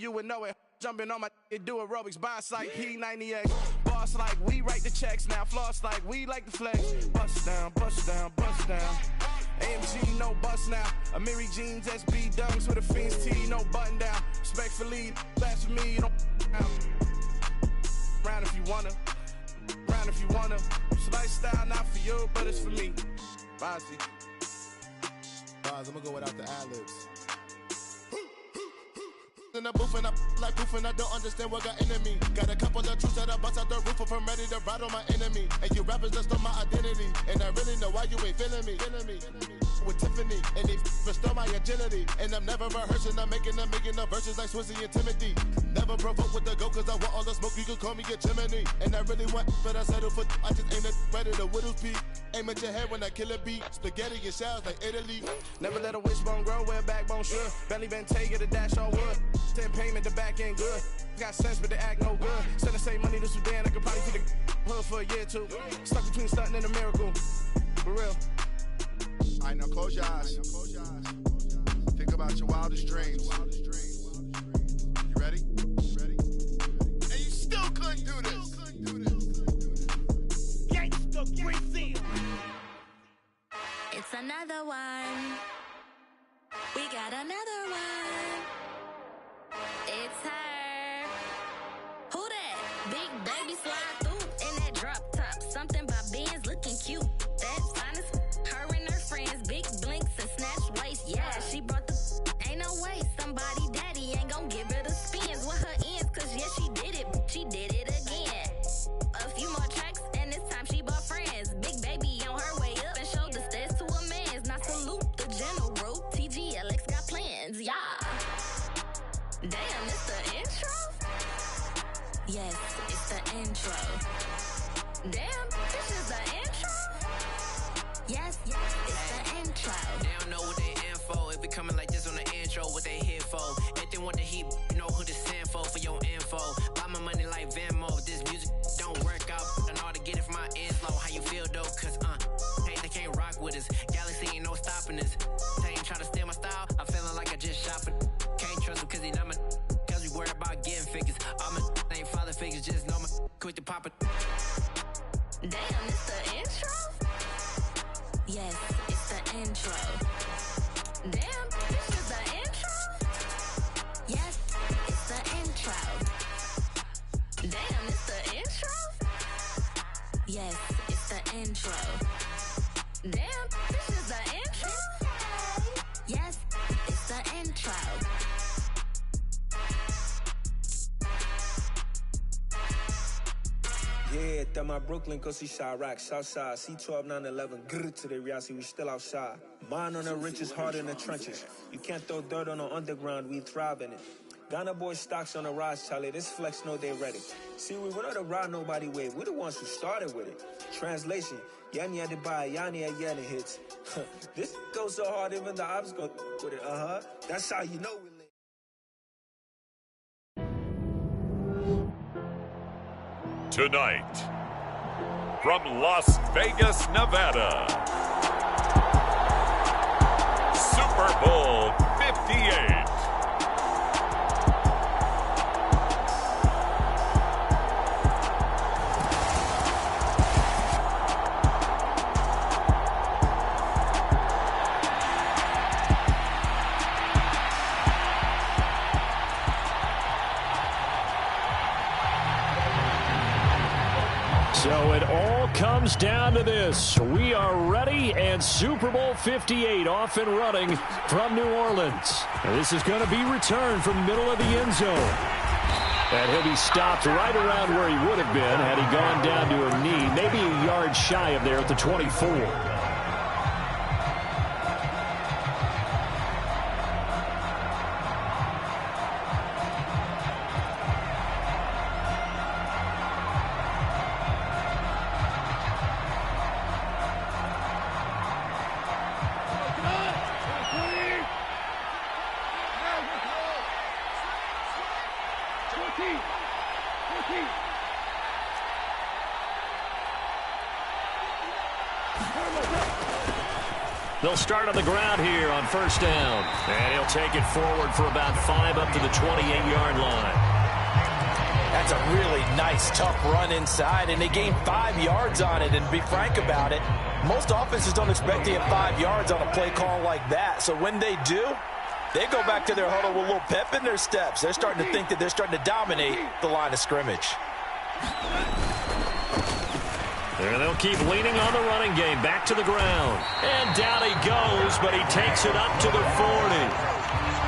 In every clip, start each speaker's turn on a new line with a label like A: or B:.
A: you would know it. Jumping on my do aerobics, boss like P90X. Boss like we write the checks now. Floss like we like the flex. Bust down, bust down, bust down. AMG, no bust now. Amiri jeans, SB dunks with a Fiends T, no button down. Respectfully, that's for me, you don't round if you wanna. Round if you wanna. It's lifestyle, not for you, but it's for me. Bozzy.
B: I'm gonna go without the ad-libs. In the booth and I like proof and I don't understand what got into me. Got a couple of truths that I bust out the roof if I'm ready to ride on my enemy. And you rappers just stole my identity, and I really know why you ain't feeling me. With Tiffany, and they restore my agility. And I'm never rehearsing, I'm making the verses like Swizzy and Timothy. Never provoke with the go, cause I want all the smoke, you can call me a chimney. And I really want, but I settle for, I just aim at ready to Whittles peak. Aim at your head when I kill a beat. Spaghetti and shells like Italy.
A: Never let a wishbone grow where a backbone should. Belly been take it, a dash all wood. 10 payment, the back end good. Got sense, but the act no good. Send the same money to Sudan, I could probably see the hood for a year or two. Stuck between stunting and a miracle. For real.
B: Alright, now close your eyes. Think about your wildest dreams. You ready? And you still couldn't do this.
C: Gangsta Brazil.
D: It's another one. We got another one. It's her. Who that? Big baby slide through in that drop top. Something by Benz looking cute. That's honest. Her and her friends, big blinks and snatch waist. Yeah, she brought the. Ain't no way somebody daddy ain't gon' give her the spins with her ends. Cause yeah, she did it. She did it again. A few more tracks and this time she bought friends. Big baby on her way up and showed the stairs to a man's. Now salute the general. TGLX got plans, yeah. Damn, it's the intro? Yes, it's the intro. Damn, this is the intro? Yes, it's the intro.
E: They don't know what they in for. If it coming like this on the intro, what they here for? If they want the heat, you know who to send for your info. Buy my money like Venmo. If this music don't work out, I know how to get it from my inflow. How you feel though? Cause hey, they can't rock with us. Galaxy ain't no stopping us. They ain't try to steal my style. I'm feeling like I just shot for. Can't trust him cause he not my. Cause we worried about getting figures. All my ain't father figures, just know my. Quick to pop it.
D: Damn, it's the intro? Yes, it's the intro. Damn, this is the intro? Yes, it's the intro. Damn, it's the intro? Yes, it's the intro. Damn, this is the intro? Yes, it's the intro.
F: Yeah, that my Brooklyn, cause he shot rock, Southside, C12, 911, grrr to the reality, we still outside. Mine on the riches, hard in the trenches. You can't throw dirt on the underground, we thrive in it. Ghana boys stocks on the rise, Charlie, this flex know they ready. See, we were not to ride nobody way, we the ones who started with it. Translation, Yani had to buy, Yani had Yanni hits. This goes so hard, even the ops go with it, That's how you know we lit.
G: Tonight, from Las Vegas, Nevada, Super Bowl 58.
H: So it all comes down to this. We are ready, and Super Bowl 58 off and running from New Orleans. This is going to be returned from the middle of the end zone. And he'll be stopped right around where he would have been had he gone down to a knee, maybe a yard shy of there at the 24. They'll start on the ground here on first down. And he'll take it forward for about 5 up to the 28-yard line.
C: That's a really nice, tough run inside, and they gained 5 yards on it. And to be frank about it, most offenses don't expect to get 5 yards on a play call like that. So when they do, they go back to their huddle with a little pep in their steps. They're starting to think that they're starting to dominate the line of scrimmage.
H: There they'll keep leaning on the running game. Back to the ground. And down he goes, but he takes it up to the 40.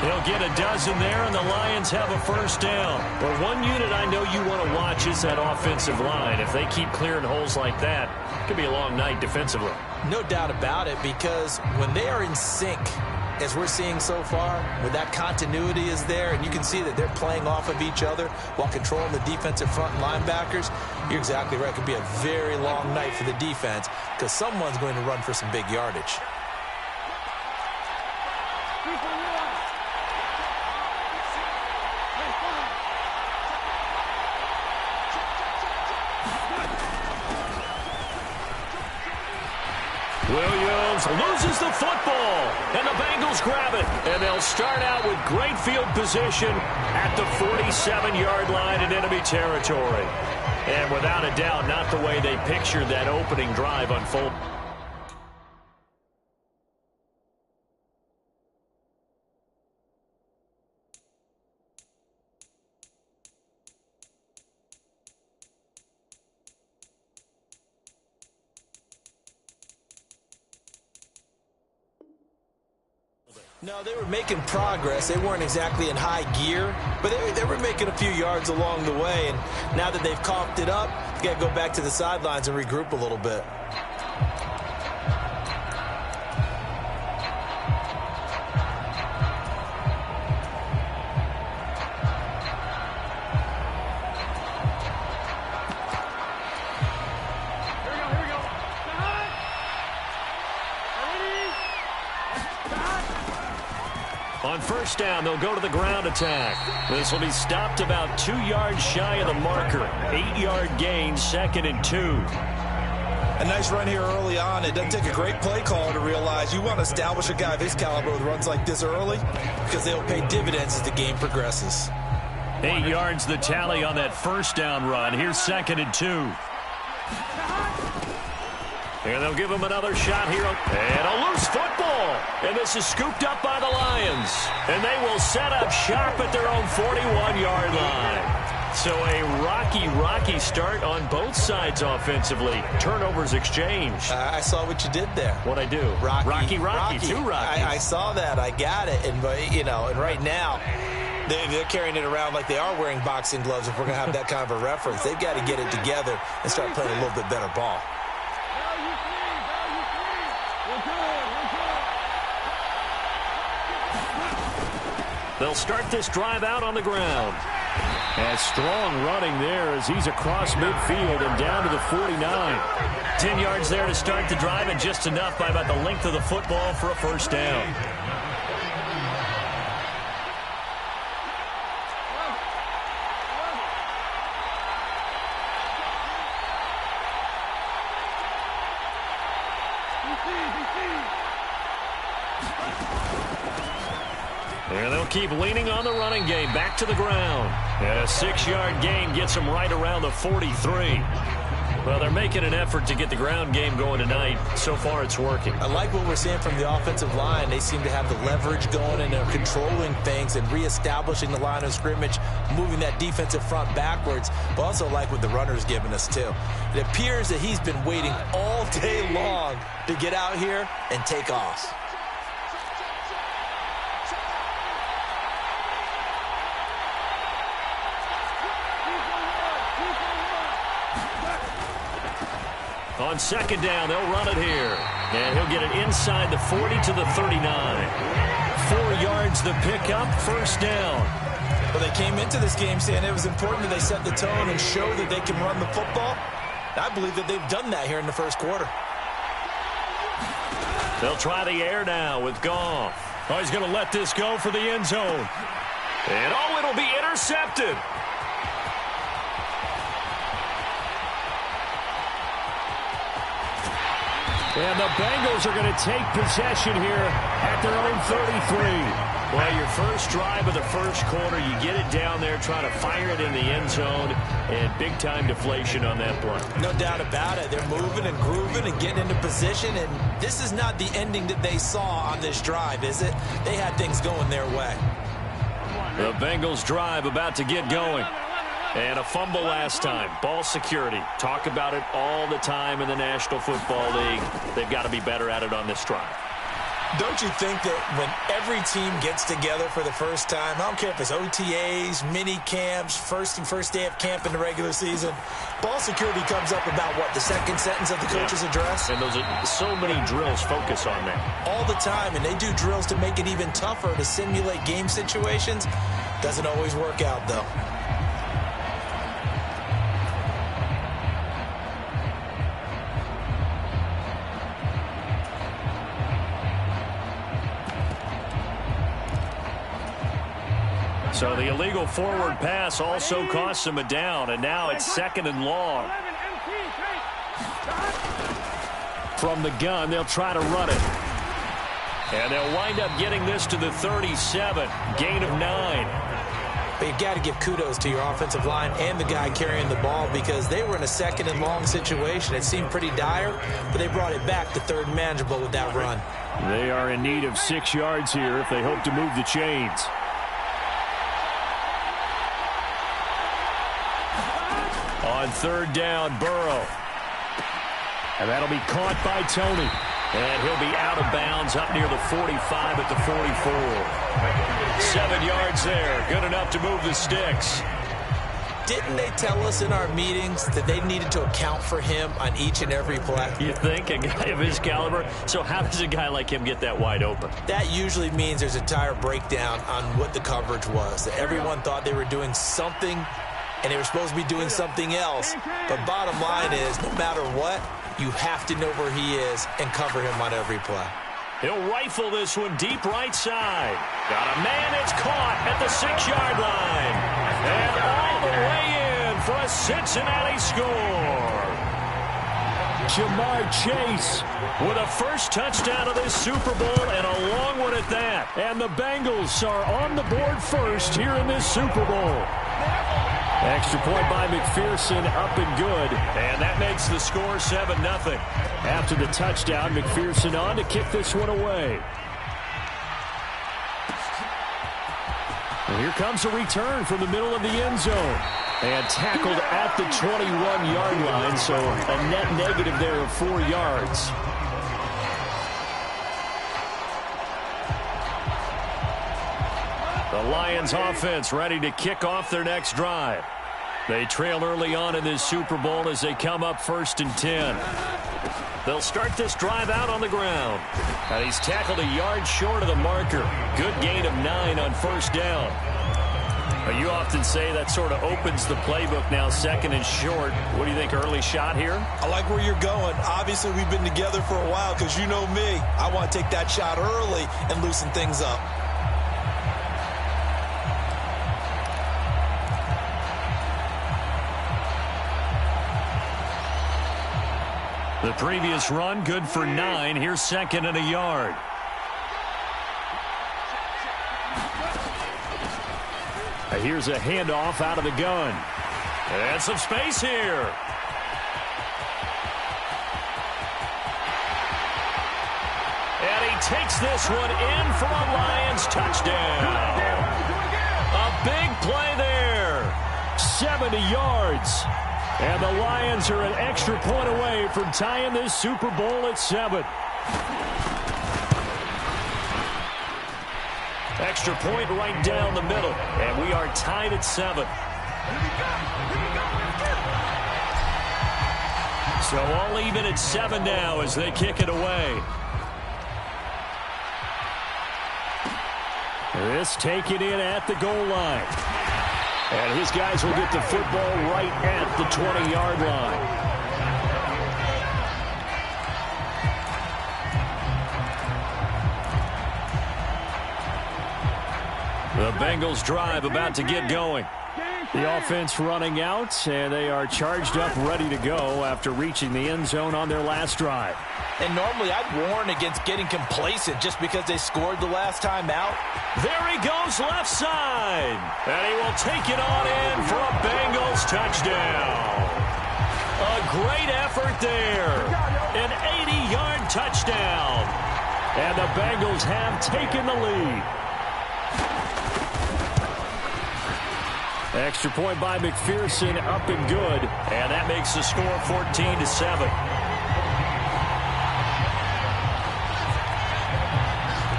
H: He'll get a dozen there, and the Lions have a first down. But one unit I know you want to watch is that offensive line. If they keep clearing holes like that, it could be a long night defensively.
C: No doubt about it, because when they are in sync, as we're seeing so far, when that continuity is there, and you can see that they're playing off of each other while controlling the defensive front linebackers, you're exactly right. It could be a very long night for the defense because someone's going to run for some big yardage.
H: Williams loses the football, and the Bengals grab it. And they'll start out with great field position at the 47-yard line in enemy territory. And without a doubt, not the way they pictured that opening drive unfold.
C: No, they were making progress. They weren't exactly in high gear, but they were making a few yards along the way. And now that they've coughed it up, you got to go back to the sidelines and regroup a little bit.
H: On first down, they'll go to the ground attack. This will be stopped about 2 yards shy of the marker. 8-yard gain, 2nd and 2.
C: A nice run here early on. It doesn't take a great play caller to realize you want to establish a guy of his caliber with runs like this early because they'll pay dividends as the game progresses.
H: 8 yards the tally on that first down run. Here's 2nd and 2. And they'll give him another shot here. And a loose football. And this is scooped up by the Lions. And they will set up shop at their own 41-yard line. So a rocky start on both sides offensively. Turnovers exchanged.
C: I saw what you did there.
H: What'd I do? Rocky. Two Rockies.
C: I saw that. I got it. And right now, they're carrying it around like they are wearing boxing gloves if we're going to have that kind of a reference. They've got to get it together and start playing a little bit better ball.
H: They'll start this drive out on the ground. And strong running there as he's across midfield and down to the 49. 10 yards there to start the drive, and just enough by about the length of the football for a first down. And they'll keep leaning on the running game. Back to the ground. And a 6-yard gain gets them right around the 43. Well, they're making an effort to get the ground game going tonight. So far, it's working.
C: I like what we're seeing from the offensive line. They seem to have the leverage going, and they're controlling things and reestablishing the line of scrimmage, moving that defensive front backwards, but also like what the runner's giving us, too. It appears that he's been waiting all day long to get out here and take off.
H: On second down, they'll run it here. And he'll get it inside the 40 to the 39. 4 yards the pickup, first down.
C: Well, they came into this game saying it was important that they set the tone and show that they can run the football. I believe that they've done that here in the first quarter.
H: They'll try the air now with Goff. Oh, he's going to let this go for the end zone. And, it'll be intercepted. And the Bengals are going to take possession here at their own 33. Well, your first drive of the first quarter, you get it down there, trying to fire it in the end zone, and big-time deflation on that play.
C: No doubt about it. They're moving and grooving and getting into position, and this is not the ending that they saw on this drive, is it? They had things going their way.
H: The Bengals drive about to get going. And a fumble last time. Ball security. Talk about it all the time in the National Football League. They've got to be better at it on this drive.
C: Don't you think that when every team gets together for the first time, I don't care if it's OTAs, mini camps, first day of camp in the regular season, ball security comes up about, what, the second sentence of the coach's address?
H: And those are so many drills focus on that.
C: All the time, and they do drills to make it even tougher to simulate game situations. Doesn't always work out, though.
H: So the illegal forward pass also costs him a down, and now it's 2nd and long. From the gun, they'll try to run it. And they'll wind up getting this to the 37, gain of 9.
C: But you've got to give kudos to your offensive line and the guy carrying the ball because they were in a 2nd and long situation. It seemed pretty dire, but they brought it back to 3rd and manageable with that run.
H: They are in need of 6 yards here if they hope to move the chains. On 3rd down, Burrow. And that'll be caught by Tony. And he'll be out of bounds up near the 45 at the 44. 7 yards there. Good enough to move the sticks.
C: Didn't they tell us in our meetings that they needed to account for him on each and every play?
H: You think? A guy of his caliber? So how does a guy like him get that wide open?
C: That usually means there's a tire breakdown on what the coverage was. That everyone thought they were doing something, and they were supposed to be doing something else. But bottom line is, no matter what, you have to know where he is and cover him on every play.
H: He'll rifle this one deep right side. Got a man, it's caught at the 6-yard line. And all the way in for a Cincinnati score. Jamar Chase with a first touchdown of this Super Bowl, and a long one at that. And the Bengals are on the board first here in this Super Bowl. Extra point by McPherson, up and good. And that makes the score 7-0. After the touchdown, McPherson on to kick this one away. And here comes a return from the middle of the end zone. And tackled at the 21-yard line, so a net negative there of 4 yards. The Lions offense ready to kick off their next drive. They trail early on in this Super Bowl as they come up 1st and 10. They'll start this drive out on the ground. And he's tackled a yard short of the marker. Good gain of 9 on 1st down. You often say that sort of opens the playbook now, 2nd and short. What do you think, early shot here?
C: I like where you're going. Obviously, we've been together for a while because you know me. I want to take that shot early and loosen things up.
H: The previous run, good for 9. Here's 2nd and a yard. Here's a handoff out of the gun. And some space here. And he takes this one in for a Lions touchdown. A big play there. 70 yards. And the Lions are an extra point away from tying this Super Bowl at 7. Extra point right down the middle. And we are tied at 7. So all even at 7 now as they kick it away. This taken in at the goal line. And his guys will get the football right at the 20-yard line. The Bengals drive about to get going. The offense running out, and they are charged up, ready to go after reaching the end zone on their last drive.
C: And normally I'd warn against getting complacent just because they scored the last time out.
H: There he goes left side. And he will take it on in for a Bengals touchdown. A great effort there. An 80-yard touchdown. And the Bengals have taken the lead. Extra point by McPherson, up and good. And that makes the score 14-7.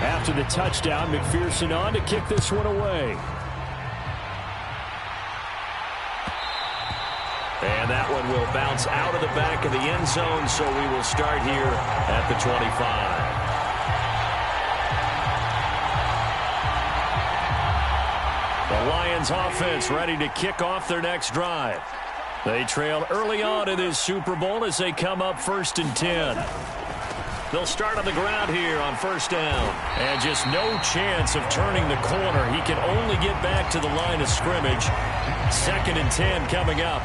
H: After the touchdown, McPherson on to kick this one away. And that one will bounce out of the back of the end zone, so we will start here at the 25. The Lions offense ready to kick off their next drive. They trail early on in this Super Bowl as they come up 1st and 10. They'll start on the ground here on 1st down. And just no chance of turning the corner. He can only get back to the line of scrimmage. 2nd and 10 coming up.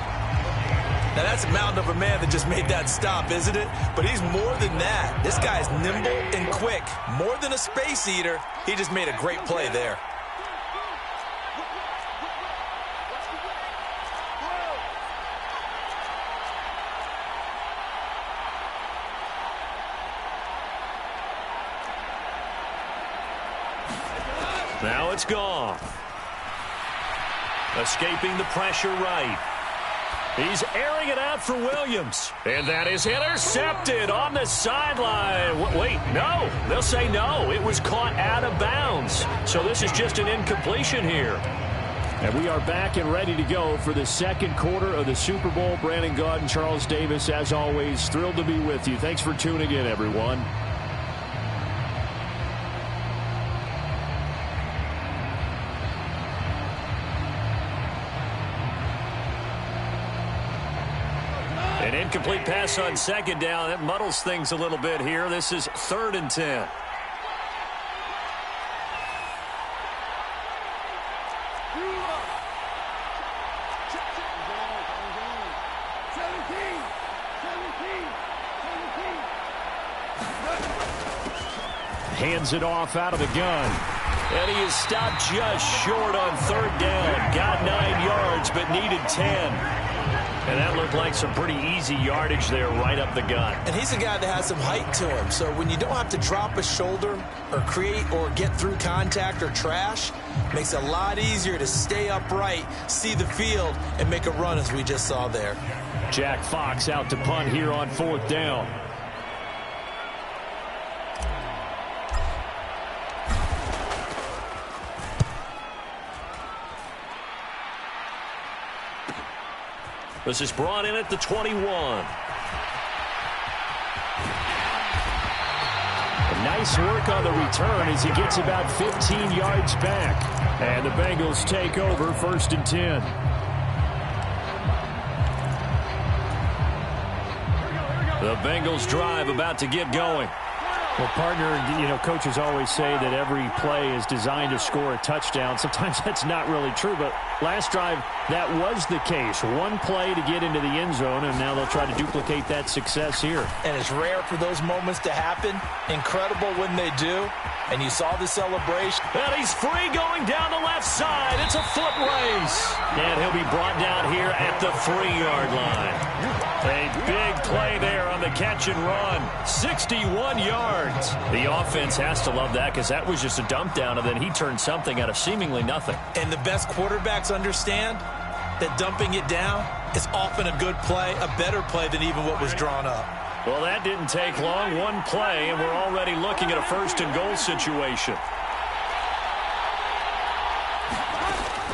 C: Now that's a mountain of a man that just made that stop, isn't it? But he's more than that. This guy's nimble and quick. More than a space eater. He just made a great play there.
H: Now it's gone. Escaping the pressure right. He's airing it out for Williams. And that is intercepted on the sideline. Wait, no. They'll say no. It was caught out of bounds. So this is just an incompletion here. And we are back and ready to go for the second quarter of the Super Bowl. Brandon Gaudin, Charles Davis, as always, thrilled to be with you. Thanks for tuning in, everyone. An incomplete pass on 2nd down. That muddles things a little bit here. This is 3rd and 10. Hands it off out of the gun. And he is stopped just short on 3rd down. Got 9 yards, but needed 10. And that looked like some pretty easy yardage there right up the gut.
C: And he's a guy that has some height to him. So when you don't have to drop a shoulder or create or get through contact or trash, makes it a lot easier to stay upright, see the field, and make a run as we just saw there.
H: Jack Fox out to punt here on 4th down. This is brought in at the 21. Nice work on the return as he gets about 15 yards back. And the Bengals take over 1st and 10. The Bengals drive about to get going. Well, partner, coaches always say that every play is designed to score a touchdown. Sometimes that's not really true, but last drive, that was the case. One play to get into the end zone, and now they'll try to duplicate that success here.
C: And it's rare for those moments to happen. Incredible when they do. And you saw the celebration.
H: And he's free going down the left side. It's a foot race. And he'll be brought down here at the 3-yard line. A big play there on the catch and run. 61 yards. The offense has to love that because that was just a dump down, and then he turned something out of seemingly nothing.
C: And the best quarterbacks understand that dumping it down is often a good play, a better play than even what was drawn up.
H: Well, that didn't take long. One play, and we're already looking at a 1st and goal situation.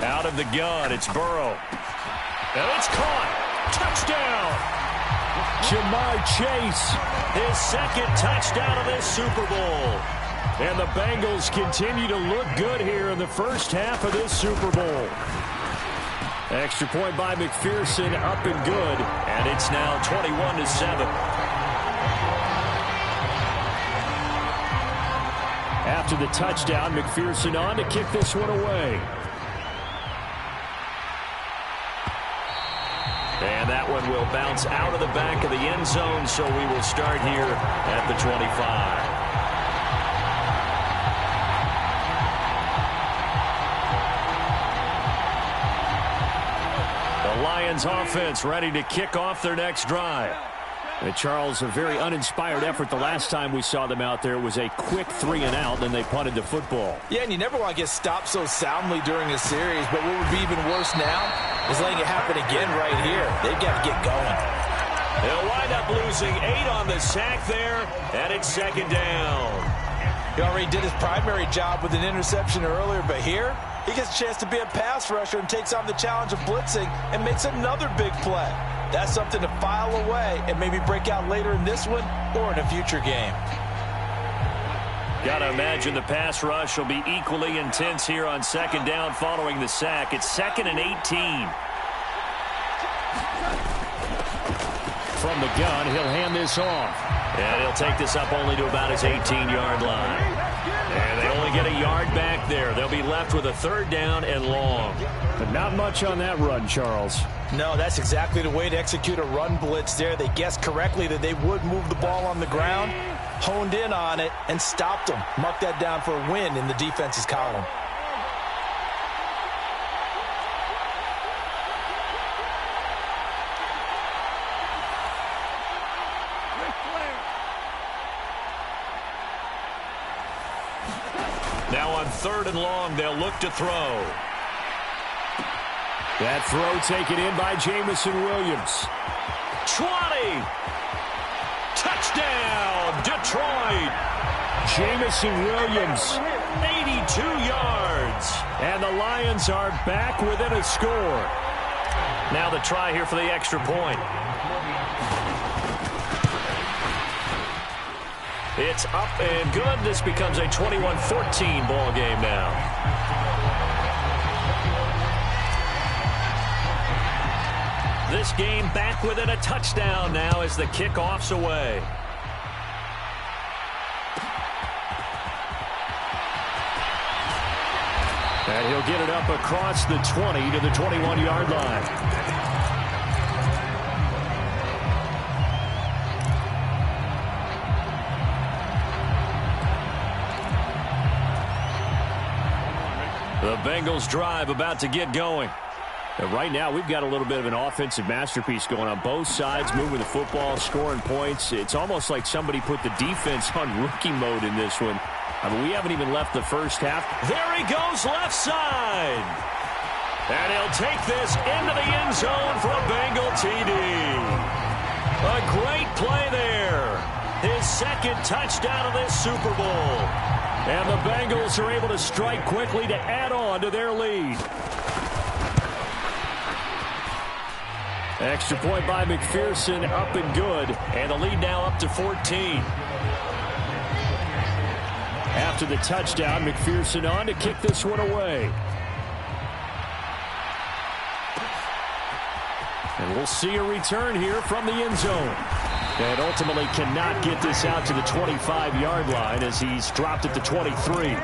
H: Out of the gun, it's Burrow. And it's caught. Touchdown. Jamar Chase, his 2nd touchdown of this Super Bowl. And the Bengals continue to look good here in the first half of this Super Bowl. Extra point by McPherson, up and good. And it's now 21-7. After the touchdown, McPherson on to kick this one away. that one will bounce out of the back of the end zone, so we will start here at the 25. The Lions offense ready to kick off their next drive. And Charles, a very uninspired effort the last time we saw them out there. It was a quick 3-and-out, and they punted the football.
C: Yeah, and you never want to get stopped so soundly during a series, but what would be even worse now is letting it happen again right here. They've got to get going.
H: They'll wind up losing 8 on the sack there, and it's second down.
C: He already did his primary job with an interception earlier, but here he gets a chance to be a pass rusher and takes on the challenge of blitzing and makes another big play. That's something to file away and maybe break out later in this one or in a future game.
H: Got to imagine the pass rush will be equally intense here on second down following the sack. It's 2nd and 18. From the gun, he'll hand this off. And he'll take this up only to about his 18-yard line. And they only get a yard back there. They'll be left with a 3rd down and long. But not much on that run, Charles.
C: No, that's exactly the way to execute a run blitz there. They guessed correctly that they would move the ball on the ground, honed in on it, and stopped them. Mark that down for a win in the defense's column.
H: Now on 3rd and long, they'll look to throw. That throw taken in by Jamison Williams. 20! Touchdown, Detroit! Jamison Williams, 82 yards. And the Lions are back within a score. Now the try here for the extra point. It's up and good. This becomes a 21-14 ball game now. This game back within a touchdown now as the kickoff's away. And he'll get it up across the 20 to the 21-yard line. The Bengals drive about to get going. And right now, we've got a little bit of an offensive masterpiece going on both sides, moving the football, scoring points. It's almost like somebody put the defense on rookie mode in this one. I mean, we haven't even left the first half. There he goes, left side. And he'll take this into the end zone for a Bengal TD. A great play there. His 2nd touchdown of this Super Bowl. And the Bengals are able to strike quickly to add on to their lead. Extra point by McPherson, up and good. And the lead now up to 14. After the touchdown, McPherson on to kick this one away. And we'll see a return here from the end zone. And ultimately cannot get this out to the 25-yard line as he's dropped at the 23.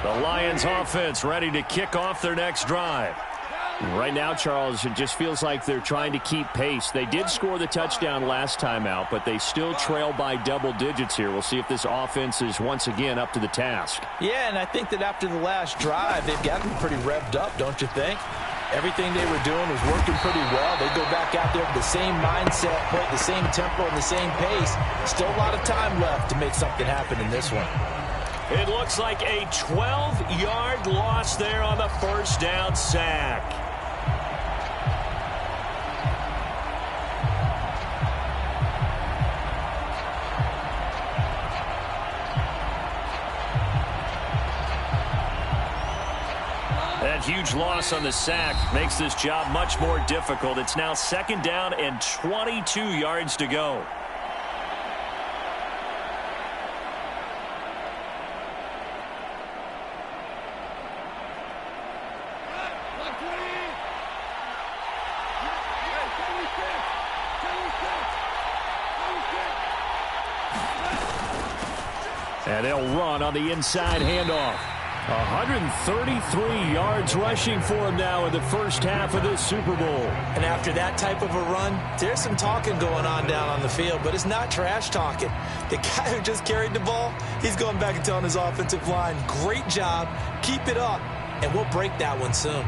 H: The Lions offense ready to kick off their next drive. Right now, Charles, it just feels like they're trying to keep pace. They did score the touchdown last time out, but they still trail by double digits here. We'll see if this offense is once again up to the task.
C: Yeah, and I think that after the last drive, they've gotten pretty revved up, don't you think? Everything they were doing was working pretty well. They go back out there with the same mindset, play the same tempo and the same pace. Still a lot of time left to make something happen in this one.
H: It looks like a 12-yard loss there on the first down sack. That huge loss on the sack makes this job much more difficult. It's now 2nd down and 22 yards to go. And they'll run on the inside handoff. 133 yards rushing for him now in the first half of this Super Bowl.
C: And after that type of a run, there's some talking going on down on the field, but it's not trash talking. The guy who just carried the ball, he's going back and telling his offensive line, great job, keep it up, and we'll break that one soon.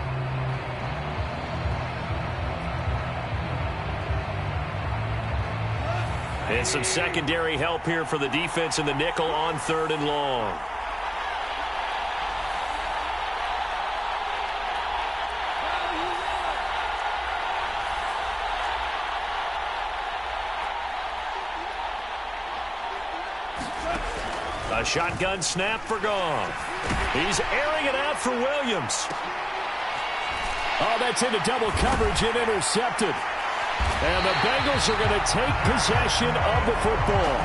H: And some secondary help here for the defense in the nickel on 3rd and long. A shotgun snap for Goff. He's airing it out for Williams. Oh, that's into double coverage and intercepted. And the Bengals are going to take possession of the football.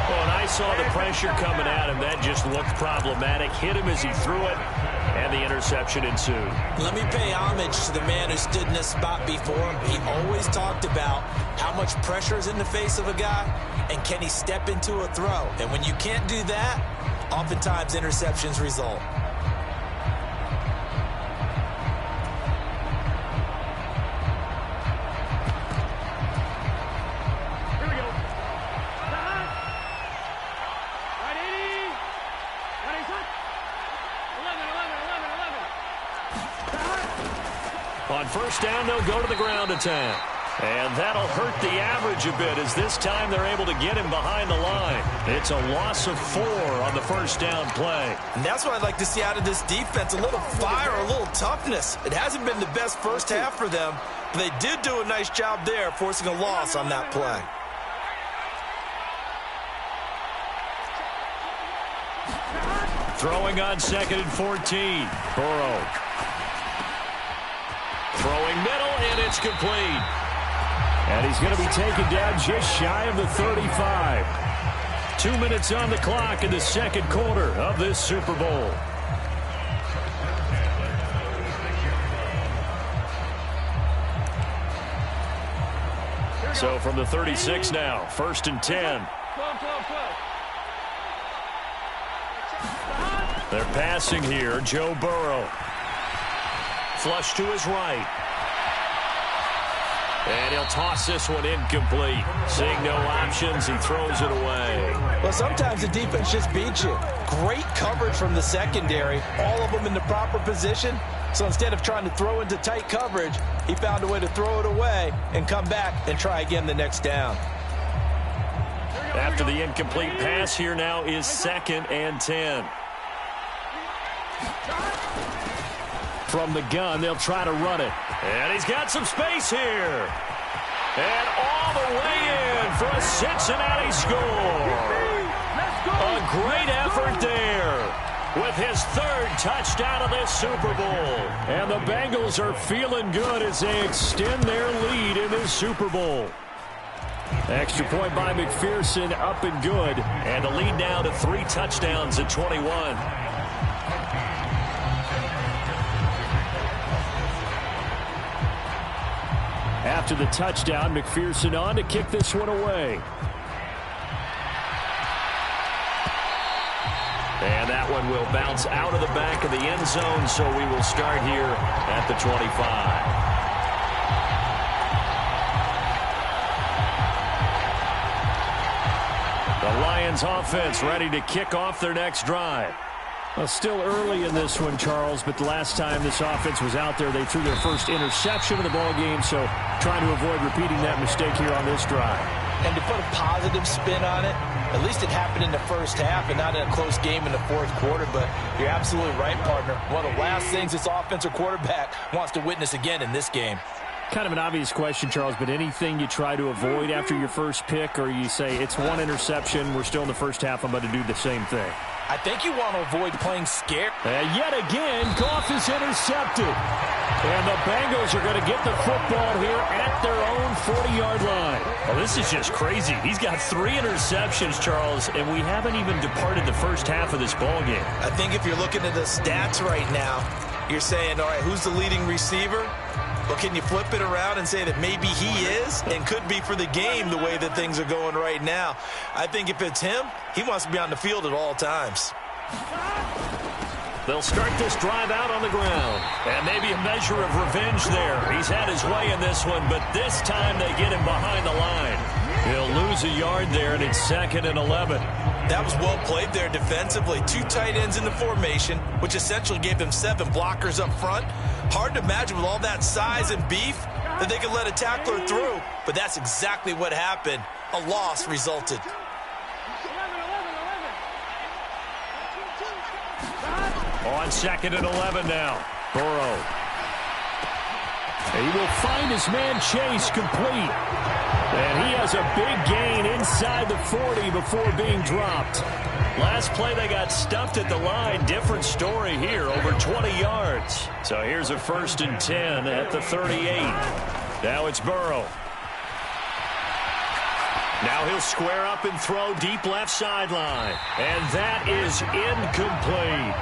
H: Well, and I saw the pressure coming at him. That just looked problematic. Hit him as he threw it, and the interception ensued.
C: Let me pay homage to the man who stood in this spot before him. He always talked about how much pressure is in the face of a guy, and can he step into a throw. And when you can't do that, oftentimes interceptions result.
H: On first down, they'll go to the ground attack. And that'll hurt the average a bit as this time they're able to get him behind the line. It's a loss of 4 on the first down play.
C: And that's what I'd like to see out of this defense, a little fire, a little toughness. It hasn't been the best first half for them, but they did do a nice job there, forcing a loss on that play.
H: Throwing on 2nd and 14. Burrow. Throwing middle, and it's complete. And he's going to be taken down just shy of the 35. 2 minutes on the clock in the second quarter of this Super Bowl. So from the 36 now, 1st and 10. They're passing here, Joe Burrow. Flush to his right. And he'll toss this one incomplete. Seeing no options, he throws it away.
C: Well, sometimes the defense just beats you. Great coverage from the secondary. All of them in the proper position. So instead of trying to throw into tight coverage, he found a way to throw it away and come back and try again the next down.
H: After the incomplete pass, here now is 2nd and 10. From the gun, they'll try to run it. And he's got some space here. And all the way in for a Cincinnati score. A great effort there with his 3rd touchdown of this Super Bowl. And the Bengals are feeling good as they extend their lead in this Super Bowl. Extra point by McPherson, up and good. And the lead now to 3 touchdowns at 21. After the touchdown, McPherson on to kick this one away. And that one will bounce out of the back of the end zone, so we will start here at the 25. The Lions offense ready to kick off their next drive. Well, still early in this one, Charles, but the last time this offense was out there, they threw their first interception of the ball game, so trying to avoid repeating that mistake here on this drive.
C: And to put a positive spin on it, at least it happened in the first half and not in a close game in the 4th quarter, but you're absolutely right, partner. One of the last things this offensive quarterback wants to witness again in this game.
H: Kind of an obvious question, Charles, but anything you try to avoid after your first pick, or you say it's one interception, we're still in the first half, I'm going to do the same thing?
C: I think you want to avoid playing scared.
H: And yet again, Goff is intercepted. And the Bengals are going to get the football here at their own 40-yard line. Well, this is just crazy. He's got 3 interceptions, Charles, and we haven't even departed the first half of this ball game.
C: I think if you're looking at the stats right now, you're saying, all right, who's the leading receiver? Well, can you flip it around and say that maybe he is and could be for the game the way that things are going right now? I think if it's him, he wants to be on the field at all times.
H: They'll start this drive out on the ground. And maybe a measure of revenge there. He's had his way in this one, but this time they get him behind the line. He'll lose a yard there, and it's 2nd and 11.
C: That was well played there defensively. 2 tight ends in the formation, which essentially gave them 7 blockers up front. Hard to imagine with all that size and beef that they could let a tackler through, but that's exactly what happened. A loss resulted.
H: On 2nd and 11 now. Burrow. He will find his man Chase complete. And he has a big gain inside the 40 before being dropped. Last play they got stuffed at the line. Different story here, over 20 yards. So here's a 1st and 10 at the 38. Now it's Burrow. Now he'll square up and throw deep left sideline. And that is incomplete.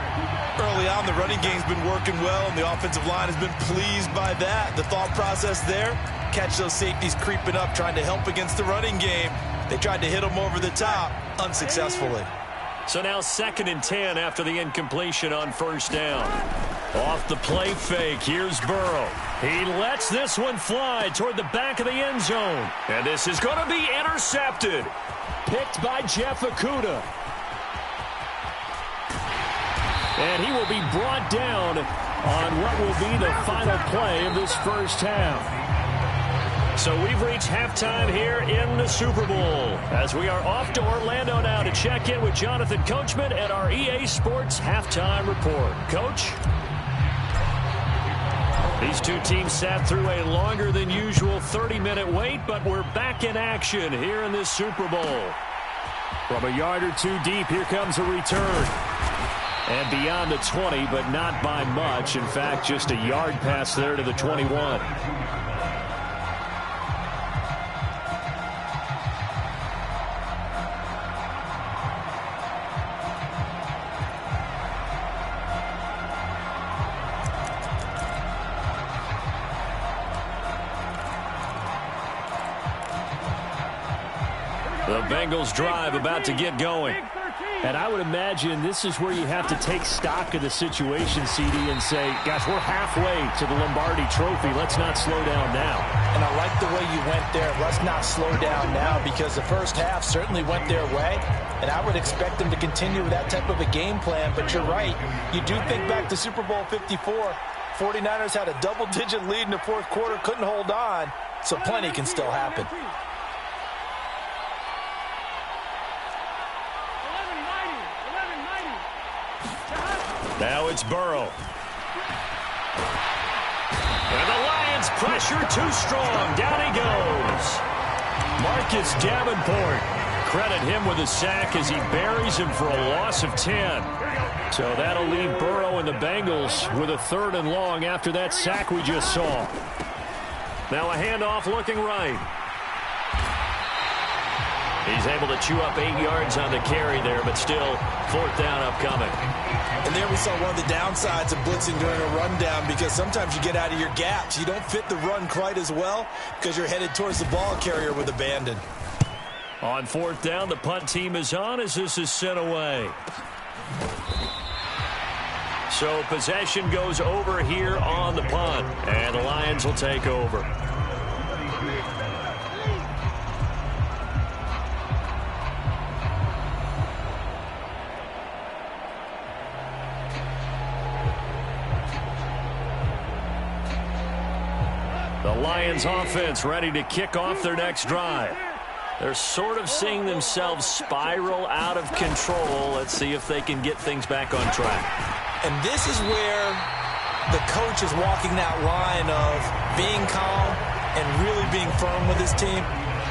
C: Early on, the running game's been working well, and the offensive line has been pleased by that. The thought process there, catch those safeties creeping up, trying to help against the running game. They tried to hit them over the top, unsuccessfully.
H: So now 2nd and 10 after the incompletion on 1st down. Off the play fake, here's Burrow. He lets this one fly toward the back of the end zone. And this is going to be intercepted. Picked by Jeff Okudah. And he will be brought down on what will be the final play of this first half. So we've reached halftime here in the Super Bowl as we are off to Orlando now to check in with Jonathan Coachman at our EA Sports Halftime Report. Coach? These two teams sat through a longer than usual 30-minute wait, but we're back in action here in this Super Bowl. From a yard or two deep, here comes a return. And beyond the 20, but not by much. In fact, just a yard pass there to the 21. The Bengals drive about to get going. And I would imagine this is where you have to take stock of the situation, CD, and say, gosh, we're halfway to the Lombardi Trophy. Let's not slow down now.
C: And I like the way you went there. Let's not slow down now, because the first half certainly went their way. And I would expect them to continue with that type of a game plan. But you're right. You do think back to Super Bowl 54. 49ers had a double-digit lead in the fourth quarter, couldn't hold on. So plenty can still happen.
H: Now it's Burrow. And the Lions pressure too strong. Down he goes. Marcus Davenport. Credit him with a sack as he buries him for a loss of 10. So that'll leave Burrow and the Bengals with a 3rd and long after that sack we just saw. Now a handoff looking right. He's able to chew up 8 yards on the carry there, but still 4th down upcoming.
C: And there we saw one of the downsides of blitzing during a rundown, because sometimes you get out of your gaps. You don't fit the run quite as well because you're headed towards the ball carrier with abandon.
H: On 4th down, the punt team is on as this is sent away. So possession goes over here on the punt, and the Lions will take over. The Lions offense ready to kick off their next drive. They're sort of seeing themselves spiral out of control. Let's see if they can get things back on track.
C: And this is where the coach is walking that line of being calm and really being firm with his team.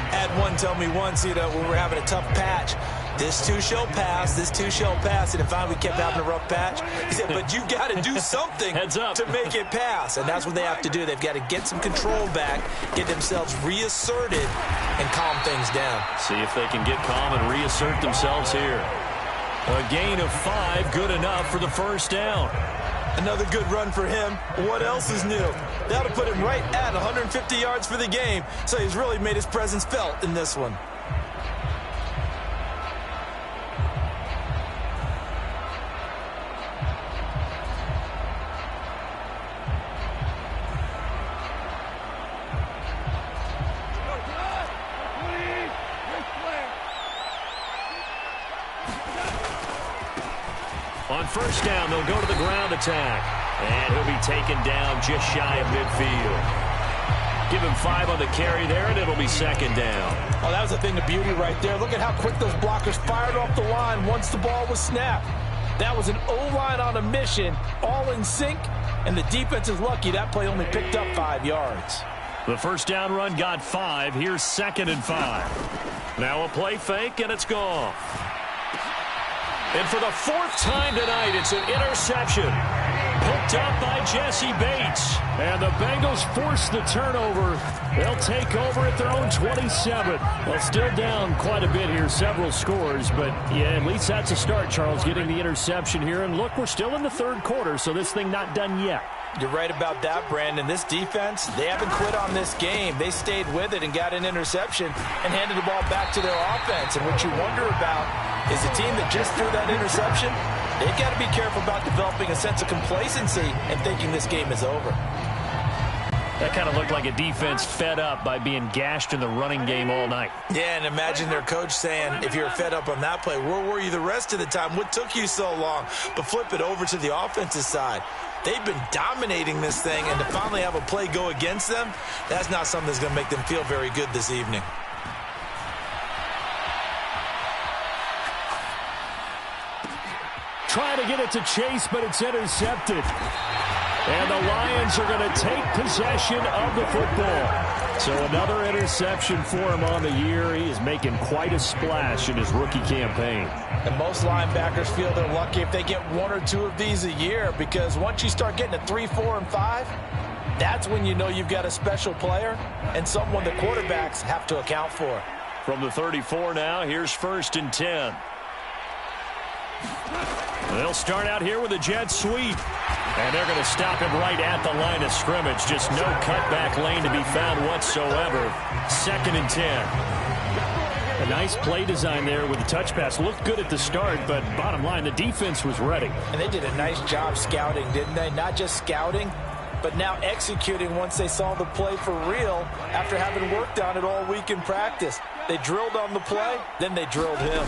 C: I had one tell me once, when we were having a tough patch, this too shall pass, this too shall pass. And finally we kept having a rough patch. He said, but you got to do something to make it pass. And that's what they have to do. They've got to get some control back, get themselves reasserted, and calm things down.
H: See if they can get calm and reassert themselves here. A gain of 5, good enough for the 1st down.
C: Another good run for him. What else is new? That'll put him right at 150 yards for the game, so he's really made his presence felt in this one.
H: On first down, they'll go to the ground attack. And he'll be taken down just shy of midfield. Give him 5 on the carry there, and it'll be second down.
C: Oh, that was a thing of beauty right there. Look at how quick those blockers fired off the line once the ball was snapped. That was an O-line on a mission, all in sync, and the defense is lucky that play only picked up 5 yards.
H: The first down run got 5. Here's 2nd and 5. Now a play fake, and it's gone. And for the 4th time tonight, it's an interception. Picked up by Jesse Bates. And the Bengals force the turnover. They'll take over at their own 27. Well, still down quite a bit here, several scores. But, yeah, at least that's a start, Charles, getting the interception here. And, look, we're still in the 3rd quarter, so this thing not done yet.
C: You're right about that, Brandon. This defense, they haven't quit on this game. They stayed with it and got an interception and handed the ball back to their offense. And what you wonder about is the team that just threw that interception, they've got to be careful about developing a sense of complacency and thinking this game is over.
H: That kind of looked like a defense fed up by being gashed in the running game all night.
C: Yeah, and imagine their coach saying, if you're fed up on that play, where were you the rest of the time? What took you so long? But flip it over to the offensive side. They've been dominating this thing, and to finally have a play go against them, that's not something that's going to make them feel very good this evening.
H: Trying to get it to Chase, but it's intercepted. And the Lions are going to take possession of the football. So another interception for him on the year. He is making quite a splash in his rookie campaign.
C: And most linebackers feel they're lucky if they get 1 or 2 of these a year, because once you start getting to 3, 4, and 5, that's when you know you've got a special player and someone the quarterbacks have to account for.
H: From the 34 now, here's 1st and 10. They'll start out here with a jet sweep. And they're going to stop him right at the line of scrimmage. Just no cutback lane to be found whatsoever. 2nd and 10. A nice play design there with the touch pass. Looked good at the start, but bottom line, the defense was ready.
C: And they did a nice job scouting, didn't they? Not just scouting, but now executing once they saw the play for real after having worked on it all week in practice. They drilled on the play, then they drilled him.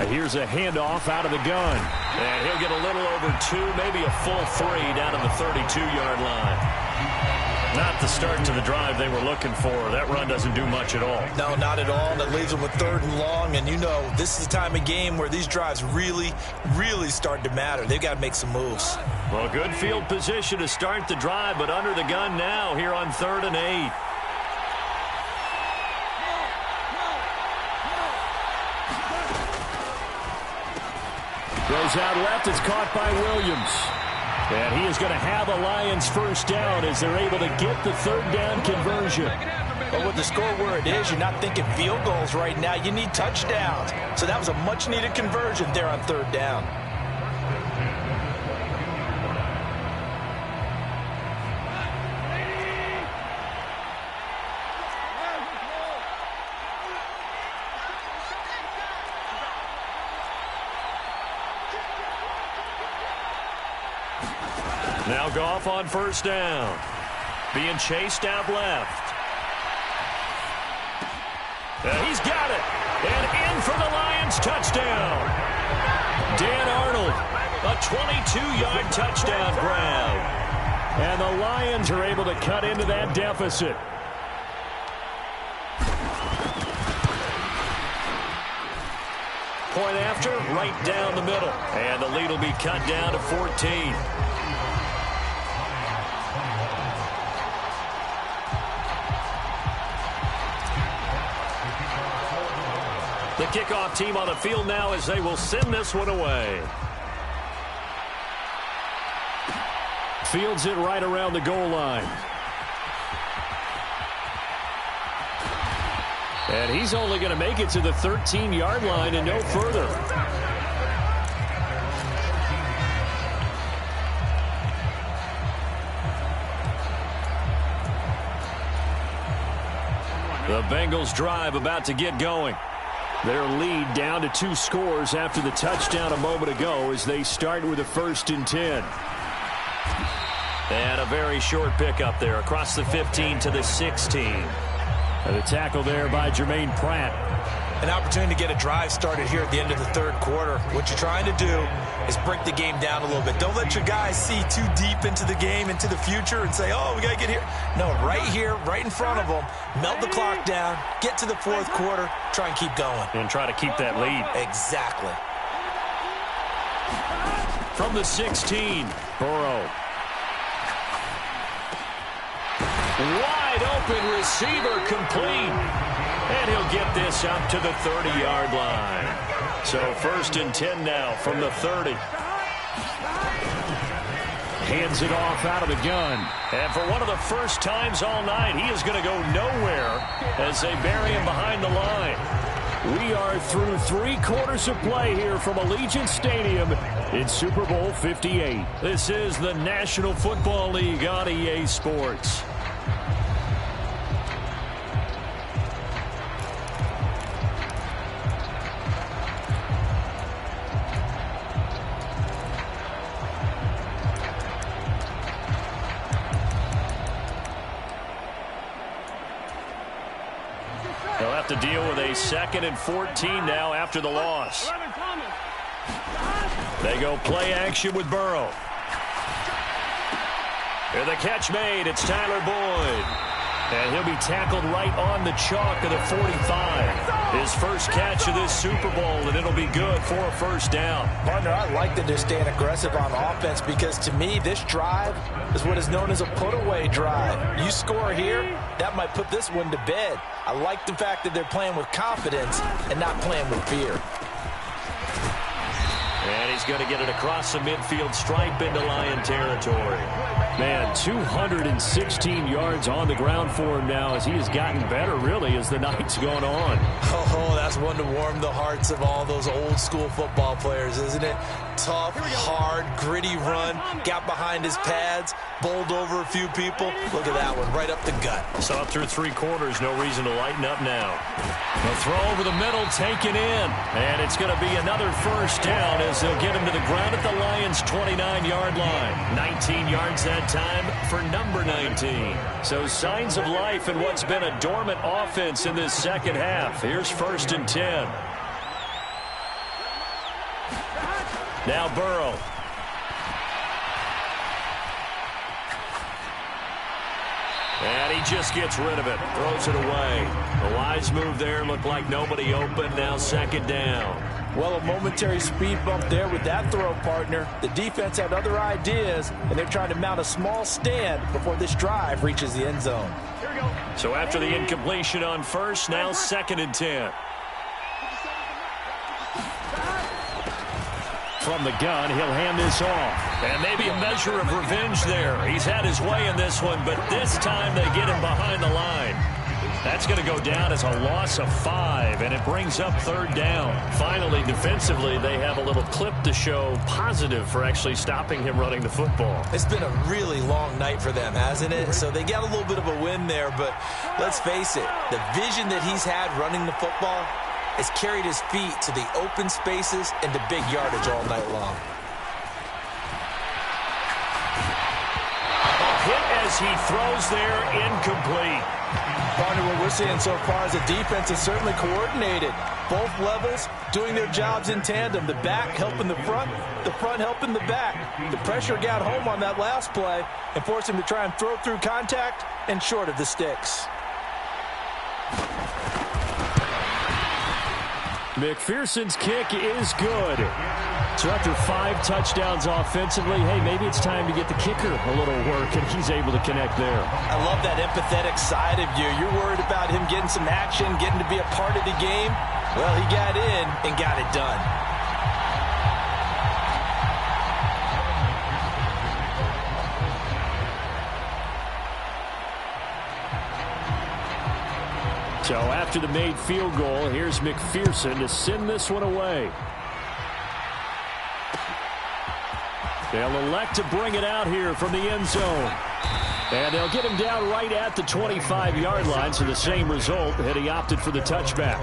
H: Here's a handoff out of the gun. And he'll get a little over 2, maybe a full 3 down to the 32-yard line. Not the start to the drive they were looking for. That run doesn't do much at all.
C: No, not at all. And it leaves them with 3rd and long. And you know, this is the time of game where these drives really, really start to matter. They've got to make some moves.
H: Well, good field position to start the drive, but under the gun now here on 3rd and 8. Goes out left. It's caught by Williams. And he is going to have a Lions first down as they're able to get the 3rd down conversion.
C: But with the score where it is, you're not thinking field goals right now. You need touchdowns. So that was a much-needed conversion there on 3rd down.
H: Now Goff on first down. Being chased out left. He's got it. And in for the Lions touchdown. Dan Arnold, a 22-yard touchdown grab. And the Lions are able to cut into that deficit. Point after, right down the middle. And the lead will be cut down to 14. The kickoff team on the field now as they will send this one away. Fields it right around the goal line. And he's only going to make it to the 13-yard line and no further. The Bengals drive about to get going. Their lead down to 2 scores after the touchdown a moment ago as they start with a 1st and 10. And a very short pickup there across the 15 to the 16. And a tackle there by Jermaine Pratt.
C: An opportunity to get a drive started here at the end of the 3rd quarter. What you're trying to do is break the game down a little bit. Don't let your guys see too deep into the game, into the future, and say, oh, we got to get here. No, right here, right in front of them, melt the clock down, get to the 4th quarter, try and keep going.
H: And try to keep that lead.
C: Exactly.
H: From the 16, Burrow. Wide open receiver complete. And he'll get this up to the 30-yard line. So 1st and 10 now from the 30. Hands it off out of the gun. And for one of the first times all night, he is going to go nowhere as they bury him behind the line. We are through 3 quarters of play here from Allegiant Stadium in Super Bowl 58. This is the National Football League on EA Sports. They'll have to deal with a 2nd and 14 now after the loss. They go play action with Burrow. And the catch made. It's Tyler Boyd. And he'll be tackled right on the chalk of the 45. His first catch of this Super Bowl, and it'll be good for a 1st down.
C: Partner, I like that they're staying aggressive on offense because, to me, this drive is what is known as a put-away drive. You score here, that might put this one to bed. I like the fact that they're playing with confidence and not playing with fear.
H: And he's going to get it across the midfield stripe into Lion territory. Man, 216 yards on the ground for him now as he has gotten better, really, as the night's gone on.
C: Oh, that's one to warm the hearts of all those old-school football players, isn't it? Tough, hard, gritty run, got behind his pads, bowled over a few people. Look at that one, right up the gut.
H: So through 3 quarters, no reason to lighten up now. The throw over the middle, taken in. And it's going to be another 1st down as they'll get him to the ground at the Lions' 29-yard line. 19 yards that time for number 19. So signs of life in what's been a dormant offense in this 2nd half. Here's 1st and 10. Now Burrow. And he just gets rid of it. Throws it away. A wise move there. Looked like nobody open. Now 2nd down.
C: Well, a momentary speed bump there with that throw, partner. The defense had other ideas, and they're trying to mount a small stand before this drive reaches the end zone.
H: So after the incompletion on 1st, now 2nd and 10. From the gun, he'll hand this off. And maybe a measure of revenge there. He's had his way in this one, but this time they get him behind the line. That's going to go down as a loss of 5, and it brings up 3rd down. Finally, defensively, they have a little clip to show positive for actually stopping him running the football.
C: It's been a really long night for them, hasn't it? So they got a little bit of a win there, but let's face it, the vision that he's had running the football has carried his feet to the open spaces and to big yardage all night long.
H: A hit as he throws there, incomplete.
C: Partner, what we're seeing so far is the defense is certainly coordinated. Both levels doing their jobs in tandem. The back helping the front helping the back. The pressure got home on that last play and forced him to try and throw through contact and short of the sticks.
H: McPherson's kick is good. So after 5 touchdowns offensively, hey, maybe it's time to get the kicker a little work, and he's able to connect there.
C: I love that empathetic side of you. You're worried about him getting some action, getting to be a part of the game. Well, he got in and got it done.
H: So after the made field goal, here's McPherson to send this one away. They'll elect to bring it out here from the end zone. And they'll get him down right at the 25-yard line, so the same result, and he opted for the touchback.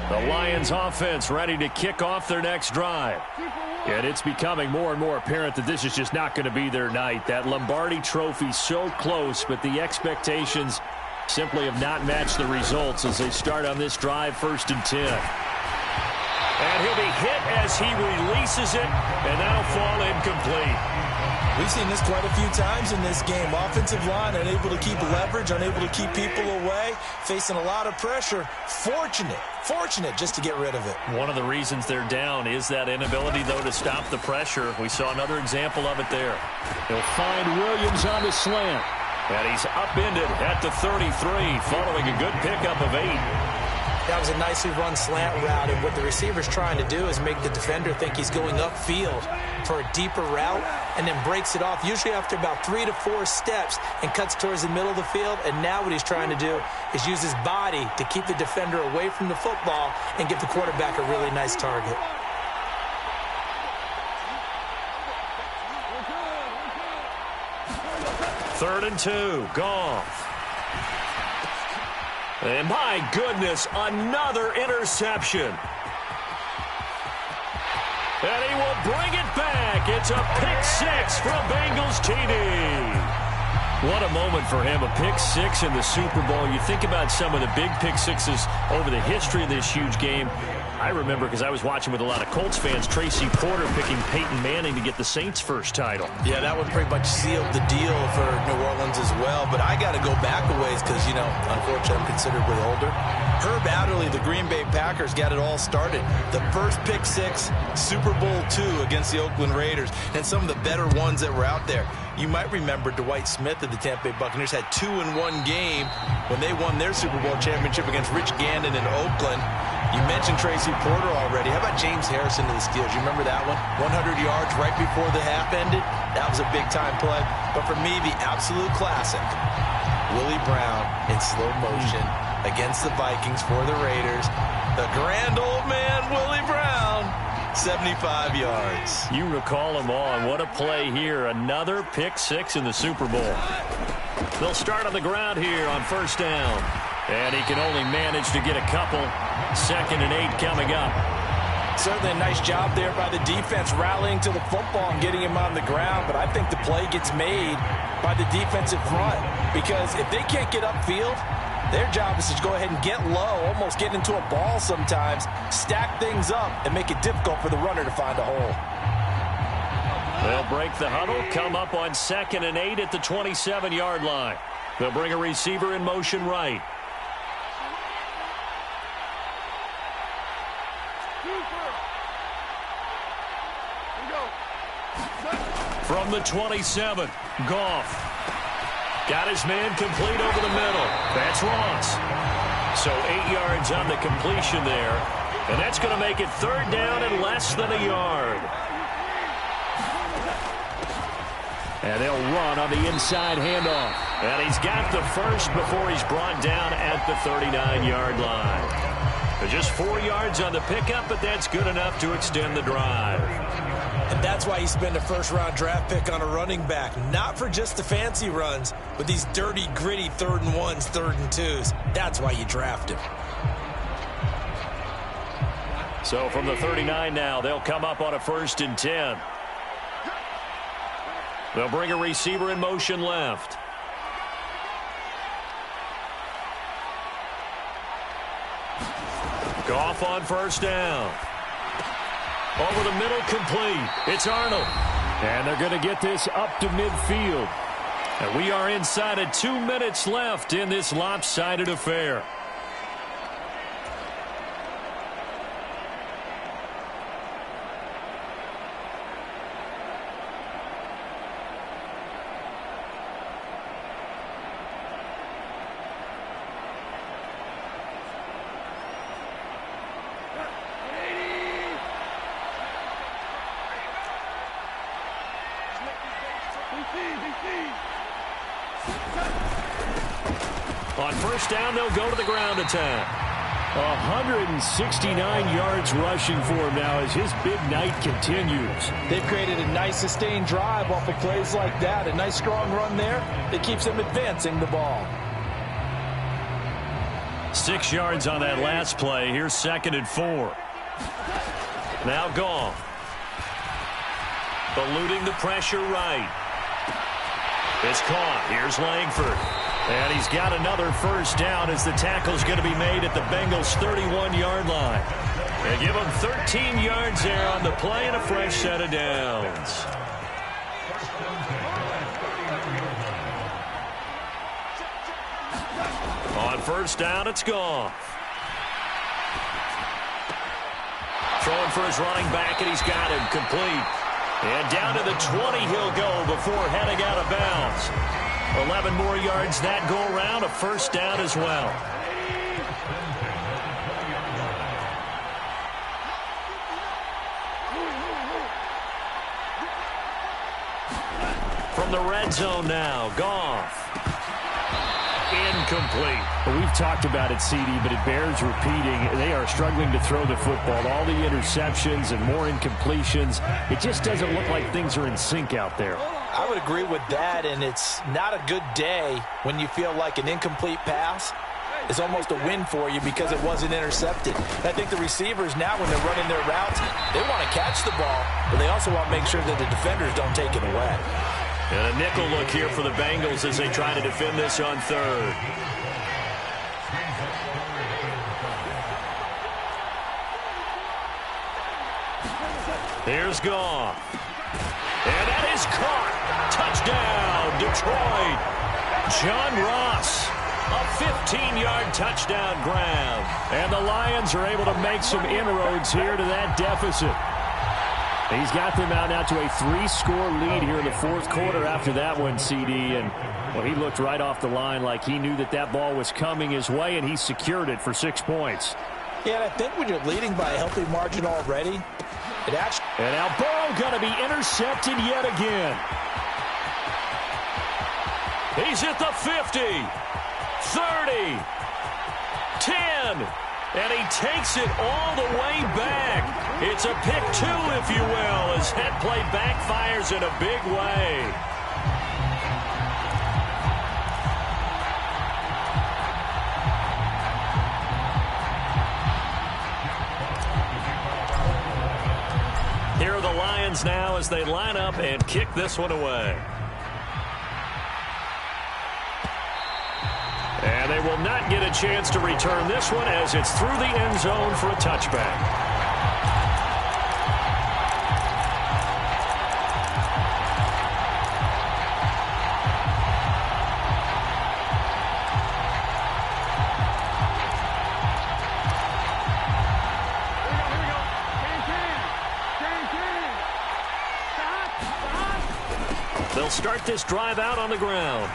H: The Lions offense ready to kick off their next drive. And it's becoming more and more apparent that this is just not going to be their night. That Lombardi Trophy so close, but the expectations simply have not matched the results as they start on this drive, 1st and 10. And he'll be hit as he releases it, and that'll fall incomplete.
C: We've seen this quite a few times in this game. Offensive line unable to keep leverage, unable to keep people away, facing a lot of pressure. Fortunate just to get rid of it.
H: One of the reasons they're down is that inability, though, to stop the pressure. We saw another example of it there. He'll find Williams on the slant. And he's upended at the 33, following a good pickup of 8.
C: That was a nicely run slant route, and what the receiver's trying to do is make the defender think he's going upfield for a deeper route, and then breaks it off, usually after about 3 to 4 steps, and cuts towards the middle of the field. And now what he's trying to do is use his body to keep the defender away from the football and give the quarterback a really nice target.
H: Third and 2, Goff. And my goodness, another interception. And he will bring it back. It's a pick 6 from Bengals TD. What a moment for him, a pick 6 in the Super Bowl. You think about some of the big pick 6s over the history of this huge game. I remember, because I was watching with a lot of Colts fans, Tracy Porter picking Peyton Manning to get the Saints' first title.
C: Yeah, that one pretty much sealed the deal for New Orleans as well. But I got to go back a ways because, you know, unfortunately I'm considerably older. Herb Adderley, the Green Bay Packers, got it all started. The first pick 6, Super Bowl II against the Oakland Raiders, and some of the better ones that were out there. You might remember Dwight Smith of the Tampa Bay Buccaneers had 2 in one game when they won their Super Bowl championship against Rich Gannon in Oakland. You mentioned Tracy Porter already. How about James Harrison to the Steelers? You remember that one? 100 yards right before the half ended. That was a big-time play. But for me, the absolute classic, Willie Brown in slow motion against the Vikings for the Raiders. The grand old man, Willie Brown, 75 yards.
H: You recall them all, and what a play here. Another pick 6 in the Super Bowl. They'll start on the ground here on 1st down. And he can only manage to get a couple. 2nd and 8 coming up.
C: Certainly a nice job there by the defense rallying to the football and getting him on the ground. But I think the play gets made by the defensive front. Because if they can't get upfield, their job is to go ahead and get low, almost get into a ball sometimes, stack things up, and make it difficult for the runner to find a hole.
H: They'll break the huddle, come up on 2nd and 8 at the 27-yard line. They'll bring a receiver in motion right. From the 27, Goff. Got his man complete over the middle. That's Ross. So 8 yards on the completion there. And that's going to make it 3rd down and less than a yard. And they'll run on the inside handoff. And he's got the first before he's brought down at the 39-yard line. Just 4 yards on the pickup, but that's good enough to extend the drive.
C: And that's why you spend a first-round draft pick on a running back. Not for just the fancy runs, but these dirty, gritty 3rd and 1s, 3rd and 2s. That's why you draft him.
H: So from the 39 now, they'll come up on a 1st and 10. They'll bring a receiver in motion left. Goff on 1st down. Over the middle, complete. It's Arnold. And they're going to get this up to midfield. And we are inside of 2 minutes left in this lopsided affair. On first down, they'll go to the ground attack. 169 yards rushing for him now as his big night continues.
C: They've created a nice sustained drive off of plays like that. A nice strong run there that keeps them advancing the ball.
H: 6 yards on that last play. Here's 2nd and 4. Now gone. Eluding the pressure right. It's caught. Here's Langford. And he's got another first down as the tackle's going to be made at the Bengals' 31-yard line. They give him 13 yards there on the play and a fresh set of downs. On first down, it's gone. Throwing for his running back, and he's got him complete. And down to the 20 he'll go before heading out of bounds. 11 more yards that go around, a first down as well. From the red zone now, Goff. Incomplete.
I: Well, we've talked about it, CD, but it bears repeating. They are struggling to throw the football. All the interceptions and more incompletions. It just doesn't look like things are in sync out there.
C: I would agree with that, and it's not a good day when you feel like an incomplete pass is almost a win for you because it wasn't intercepted. I think the receivers now, when they're running their routes, they want to catch the ball, but they also want to make sure that the defenders don't take it away.
H: And a nickel look here for the Bengals as they try to defend this on third. Here's Goff. And that is caught. Touchdown, Detroit. John Ross, a 15-yard touchdown grab. And the Lions are able to make some inroads here to that deficit. He's got them out now to a 3-score lead here in the fourth quarter after that one, CD. And, well, he looked right off the line like he knew that that ball was coming his way, and he secured it for 6 points.
C: Yeah, and I think when you're leading by a healthy margin already, it actually...
H: And now Burrow going to be intercepted yet again. He's at the 50, 30, 10, and he takes it all the way back. It's a pick 2, if you will, as that play backfires in a big way. Here are the Lions now as they line up and kick this one away. And they will not get a chance to return this one as it's through the end zone for a touchback. They'll start this drive out on the ground.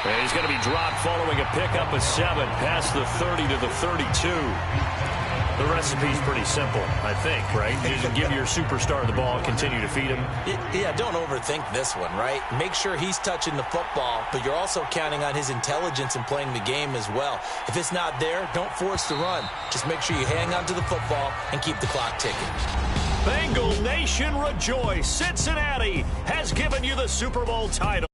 H: And he's going to be dropped following a pickup of 7 past the 30 to the 32. The recipe's pretty simple, I think, right? You just give your superstar the ball, continue to feed him.
C: Yeah, don't overthink this one, right? Make sure he's touching the football, but you're also counting on his intelligence in playing the game as well. If it's not there, don't force the run. Just make sure you hang on to the football and keep the clock ticking.
H: Bengal Nation rejoice. Cincinnati has given you the Super Bowl title.